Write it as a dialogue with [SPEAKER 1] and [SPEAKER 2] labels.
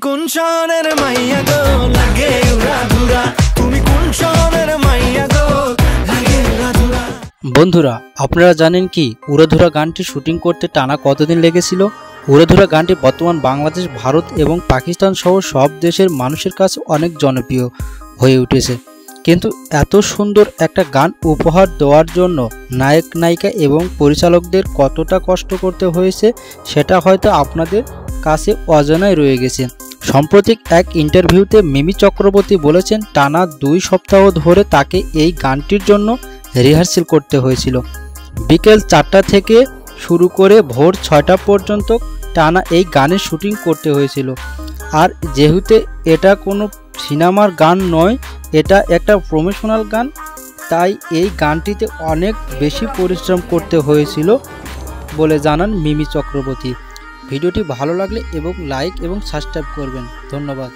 [SPEAKER 1] কোন শহরের মাইয়া গো লাগে উড়াধুরা, তুমি কোন শহরের মাইয়া গো লাগে উড়াধুরা।
[SPEAKER 2] বন্ধুরা, আপনারা জানেন কি উড়াধুরা গানটি শুটিং করতে টানা কতদিন লেগেছিল? উড়াধুরা গানটি বর্তমান বাংলাদেশ, ভারত এবং পাকিস্তান সহ সব দেশের মানুষের কাছে অনেক জনপ্রিয় হয়ে উঠেছে। কিন্তু এত সুন্দর একটা গান উপহার দেওয়ার জন্য নায়ক নায়িকা এবং পরিচালকদের কতটা কষ্ট করতে হয়েছে সেটা হয়তো আপনাদের কাছে অজানাই রয়ে গেছে। সম্প্রতি এক ইন্টারভিউতে মিমি চক্রবর্তী বলেছেন টানা 2 সপ্তাহ ধরে তাকে এই গানটির জন্য রিহার্সেল করতে হয়েছিল। বিকেল 4টা থেকে শুরু করে ভোর 6টা পর্যন্ত টানা এই গানের শুটিং করতে হয়েছিল। আর যেহেতু এটা কোনো সিনেমার গান নয়, এটা একটা প্রমোশনাল গান, তাই এই গানটিতে অনেক বেশি পরিশ্রম করতে হয়েছিল বলে জানান মিমি চক্রবর্তী। ভিডিওটি ভালো লাগলে এবং লাইক এবং সাবস্ক্রাইব করবেন। ধন্যবাদ।